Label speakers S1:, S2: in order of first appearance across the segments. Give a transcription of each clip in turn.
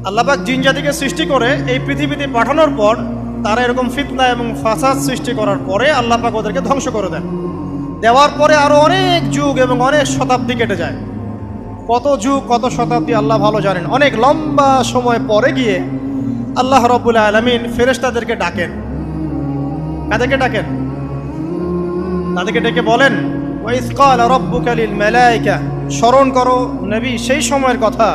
S1: আল্লাহ পাক জিন জাতিকে সৃষ্টি করে এই পৃথিবীতে পাঠানোর পর তারা এরকম ফিতনা এবং ফাসাদ সৃষ্টি করার পরে আল্লাহ পাক ওদেরকে ধ্বংস করে দেন। দেওয়ার পরে আরো অনেক যুগ এবং অনেক শতাব্দী কেটে যায়। কত যুগ কত শতাব্দী আল্লাহ ভালো জানেন। অনেক লম্বা সময় পরে গিয়ে আল্লাহ রাব্বুল আলামিন ফেরেশতাদেরকে ডাকেন। কাদেরকে ডাকেন? তাদেরকে ডেকে বলেন, ওয়া ইয ক্বালা রাব্বুকা লিল মালায়েকা, স্মরণ করো নবী সেই সময়ের কথা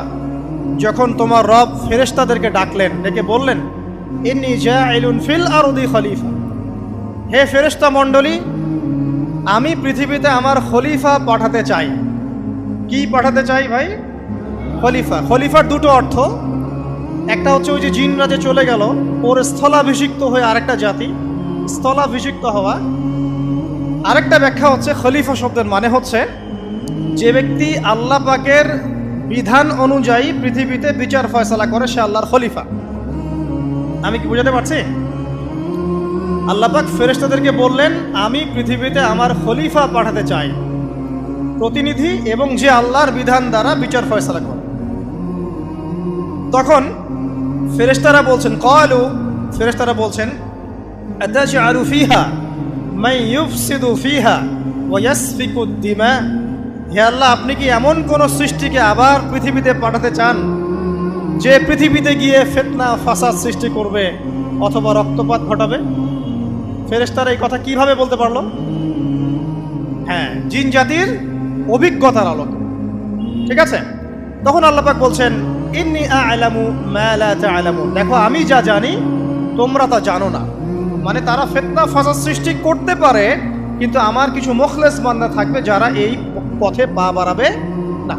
S1: যখন তোমার রব ফেরেশতাদেরকে ডাকলেন, ডেকে বললেন, ইন্নী জাইলুন ফিল আরদি খলিফা, হে ফেরেশতা মণ্ডলী, আমি পৃথিবীতে আমার খলিফা পাঠাতে চাই। কি পাঠাতে চাই ভাই? খলিফা। খলিফার দুটো অর্থ, একটা হচ্ছে ওই যে জিনরা যে চলে গেল ওর স্থলাভিষিক্ত হয়ে আরেকটা জাতি, স্থলাভিষিক্ত হওয়া। আরেকটা ব্যাখ্যা হচ্ছে খলিফা শব্দের মানে হচ্ছে যে ব্যক্তি আল্লাহ পাকের বিধান অনুযায়ী পৃথিবীতে বিচার ফয়সালা করে, সে আল্লাহর খলিফা। আমি কি বুঝাতে পারছি? আল্লাহ পাক ফেরেশতাদেরকে বললেন, আমি পৃথিবীতে আমার খলিফা পাঠাতে চাই, প্রতিনিধি এবং যে আল্লাহর বিধান দ্বারা বিচার ফয়সালা করে। তখন ফেরেশতারা বলছেন, ক্বালু, ফেরেশতারা বলছেন, আতাজআলু ফিহা মান ইউফসিদু ফিহা ওয়া ইয়াসফিকুদ দিমা, হে আল্লাহ, আপনি কি এমন কোন সৃষ্টিকে আবার পৃথিবীতে পাঠাতে চান যে পৃথিবীতে গিয়ে ফিতনা ফাসাদ সৃষ্টি করবে অথবা রক্তপাত ঘটাবে? ফেরেশতারা এই কথা কিভাবে বলতে পারলো? হ্যাঁ, জিন জাতির অভিজ্ঞতার আলোকে। ঠিক আছে? তখন আল্লাহ পাক বলছেন, ইন্নী আ'লামু মা লা তা'লামুন, দেখো আমি যা জানি তোমরা তা জানো না। মানে তারা ফিতনা ফাসাদ সৃষ্টি করতে পারে, কিন্তু আমার কিছু মুখলেস বান্দা থাকবে যারা এই পথে পা বাড়াবে না।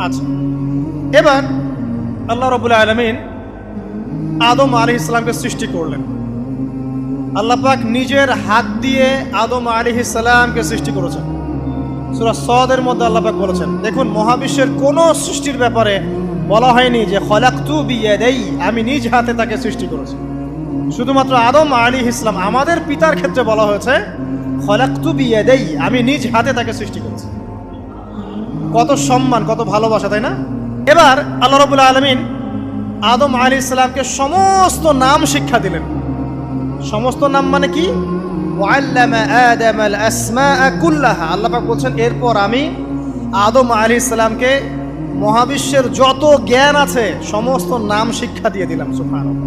S1: আচ্ছা, এবার আল্লাহ রাব্বুল আলামিন আদম আলাইহিস সালামকে সৃষ্টি করলেন। আল্লাহ পাক নিজের হাত দিয়ে আদম আলাইহিস সালামকে সৃষ্টি করেছেন। সূরা সদের মধ্যে আল্লাহ পাক বলেছেন, দেখুন, মহাবিশ্বের কোন সৃষ্টির ব্যাপারে বলা হয়নি যে খলাকতু বিয়াদাই, আমি নিজ হাতে তাকে সৃষ্টি করেছি। শুধুমাত্র আদম আলাইহিস সালাম, আমাদের পিতার ক্ষেত্রে বলা হয়েছে খলাকতু বিয়াদাই, আমি নিজ হাতে তাকে সৃষ্টি করেছি। কত সম্মান, কত ভালোবাসা, তাই না? এবার আল্লাহ রাব্বুল আলামিন আদম আলাইহিস সালামকে সমস্ত নাম শিক্ষা দিলেন। সমস্ত নাম মানে কি? ওয়াল্লামা আদামাল আসমাআ কুল্লাহা, আল্লাহ পাক বলছেন, এরপর আমি আদম আলাইহিস সালামকে মহাবিশ্বের যত জ্ঞান আছে সমস্ত নাম শিক্ষা দিয়ে দিলাম। সুবহানাল্লাহ।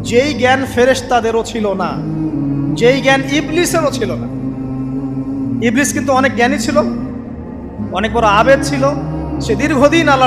S1: যেই জ্ঞান ফেরেশতাদেরও ছিল না, যেই জ্ঞান ইবলিসেরও ছিল না। ইবলিস কিন্তু অনেক জ্ঞানী ছিল, অনেক বড় আবেদ ছিল, সে দীর্ঘদিন আল্লাহ